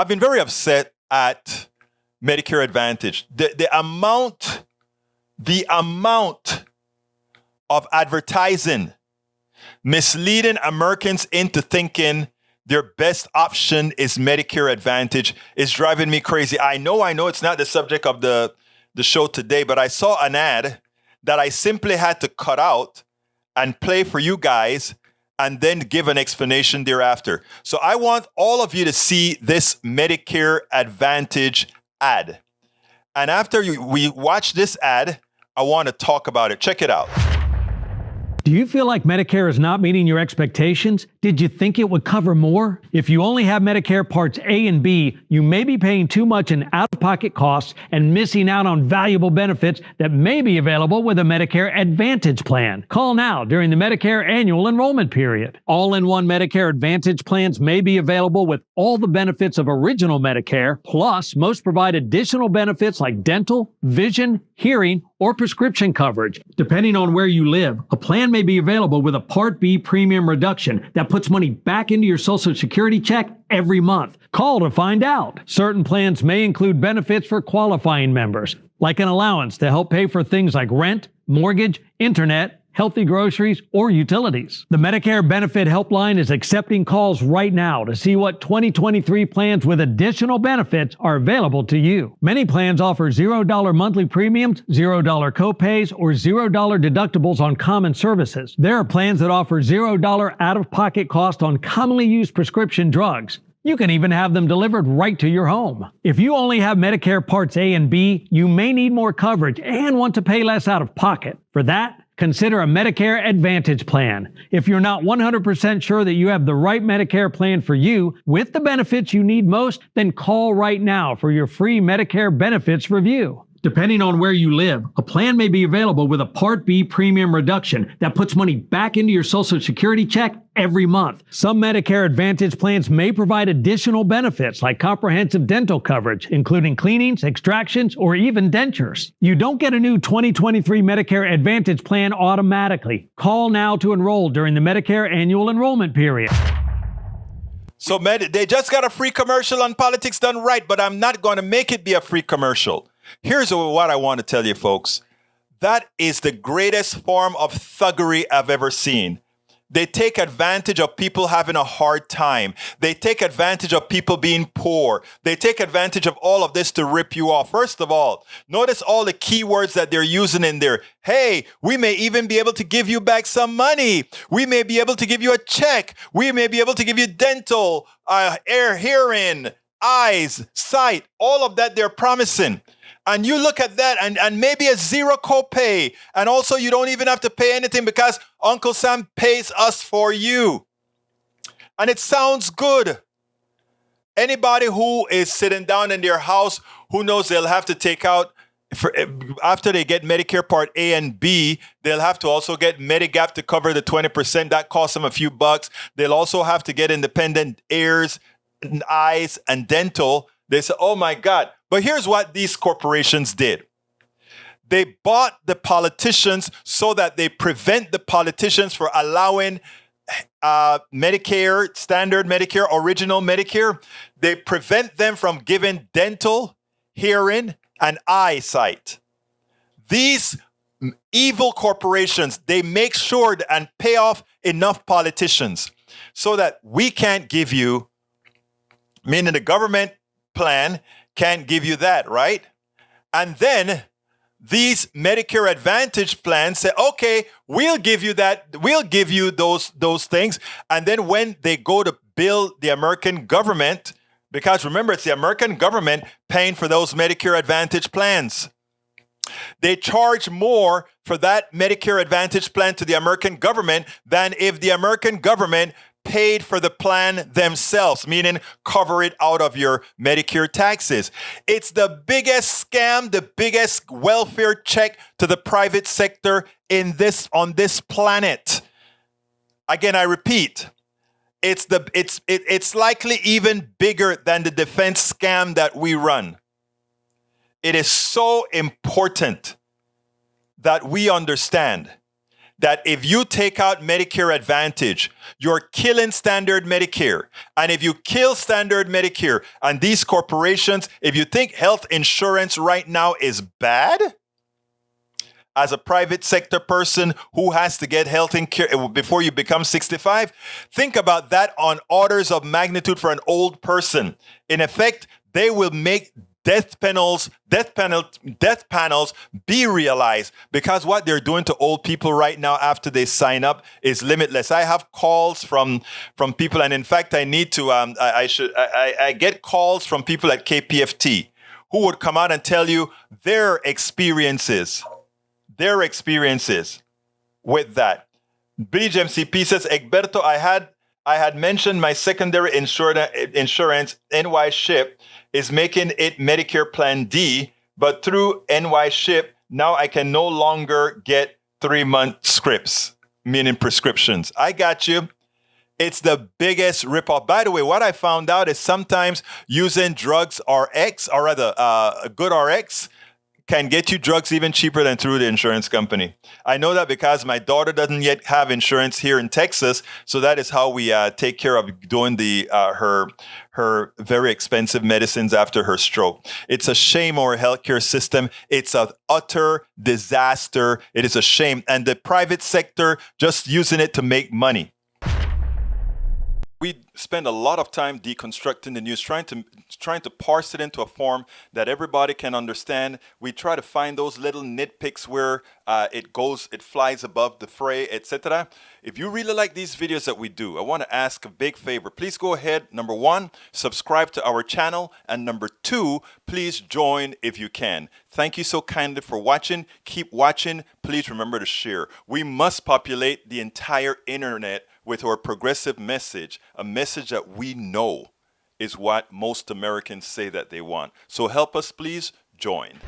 I've been very upset at Medicare Advantage. The amount of advertising misleading Americans into thinking their best option is Medicare Advantage is driving me crazy. I know it's not the subject of the show today, but I saw an ad that I simply had to cut out and play for you guys and then give an explanation thereafter. So I want all of you to see this Medicare Advantage ad. And after we watch this ad, I want to talk about it. Check it out. Do you feel like Medicare is not meeting your expectations? Did you think it would cover more? If you only have Medicare Parts A and B, you may be paying too much in out-of-pocket costs and missing out on valuable benefits that may be available with a Medicare Advantage plan. Call now during the Medicare annual enrollment period. All-in-one Medicare Advantage plans may be available with all the benefits of original Medicare, plus most provide additional benefits like dental, vision, hearing, or prescription coverage. Depending on where you live, a plan may be available with a Part B premium reduction that puts money back into your Social Security check every month. Call to find out. Certain plans may include benefits for qualifying members, like an allowance to help pay for things like rent, mortgage, internet, healthy groceries, or utilities. The Medicare Benefit Helpline is accepting calls right now to see what 2023 plans with additional benefits are available to you. Many plans offer $0 monthly premiums, $0 copays, or $0 deductibles on common services. There are plans that offer $0 out-of-pocket cost on commonly used prescription drugs. You can even have them delivered right to your home. If you only have Medicare Parts A and B, you may need more coverage and want to pay less out of pocket. For that, consider a Medicare Advantage plan. If you're not 100% sure that you have the right Medicare plan for you with the benefits you need most, then call right now for your free Medicare benefits review. Depending on where you live, a plan may be available with a Part B premium reduction that puts money back into your Social Security check every month. Some Medicare Advantage plans may provide additional benefits like comprehensive dental coverage, including cleanings, extractions, or even dentures. You don't get a new 2023 Medicare Advantage plan automatically. Call now to enroll during the Medicare annual enrollment period. So they just got a free commercial on Politics Done Right, but I'm not going to make it be a free commercial. Here's what I want to tell you, folks. That is the greatest form of thuggery I've ever seen. They take advantage of people having a hard time. They take advantage of people being poor. They take advantage of all of this to rip you off. First of all, notice all the keywords that they're using in there. Hey, we may even be able to give you back some money. We may be able to give you a check. We may be able to give you dental, hearing, eyes, sight, all of that they're promising. And you look at that and maybe a zero copay. And also you don't even have to pay anything because Uncle Sam pays us for you. And it sounds good. Anybody who is sitting down in their house who knows they'll have to take out, after they get Medicare Part A and B, they'll have to also get Medigap to cover the 20%. That costs them a few bucks. They'll also have to get independent ears, eyes, and dental. They say, oh my God. But here's what these corporations did. They bought the politicians so that they prevent the politicians from allowing Medicare, standard Medicare, original Medicare. They prevent them from giving dental, hearing, and eyesight. These evil corporations, they make sure and pay off enough politicians so that we can't give you, meaning the government plan can't give you that, right? And then these Medicare Advantage plans say, okay, we'll give you that, we'll give you those things. And then when they go to bill the American government, because remember, it's the American government paying for those Medicare Advantage plans. They charge more for that Medicare Advantage plan to the American government than if the American government paid for the plan themselves, meaning cover it out of your Medicare taxes. It's the biggest scam, the biggest welfare check to the private sector on this planet. Again, I repeat, it's likely even bigger than the defense scam that we run. It is so important that we understand that if you take out Medicare Advantage, you're killing standard Medicare. And if you kill standard Medicare and these corporations, if you think health insurance right now is bad, as a private sector person who has to get health care before you become 65, think about that on orders of magnitude for an old person. In effect, they will make death panels be realized, because what they're doing to old people right now after they sign up is limitless. I have calls from people, and in fact, I need to. I get calls from people at KPFT who would come out and tell you their experiences with that. Bridge MCP says, Egberto, I had mentioned my secondary insurance, NY Ship, is making it Medicare Plan D, but through NY Ship, now I can no longer get 3-month scripts, meaning prescriptions. I got you. It's the biggest ripoff. By the way, what I found out is sometimes using drugs RX, or rather, good RX, can get you drugs even cheaper than through the insurance company. I know that because my daughter doesn't yet have insurance here in Texas, so that is how we take care of doing her very expensive medicines after her stroke. It's a shame, our healthcare system. It's an utter disaster. It is a shame, and the private sector just using it to make money. We spend a lot of time deconstructing the news, trying to parse it into a form that everybody can understand. We try to find those little nitpicks where it flies above the fray, etc. If you really like these videos that we do, I want to ask a big favor. Please go ahead, number 1, subscribe to our channel, and number 2, please join if you can. Thank you so kindly for watching. Keep watching. Please remember to share. We must populate the entire internet with our progressive message, a message that we know is what most Americans say that they want. So help us, please join.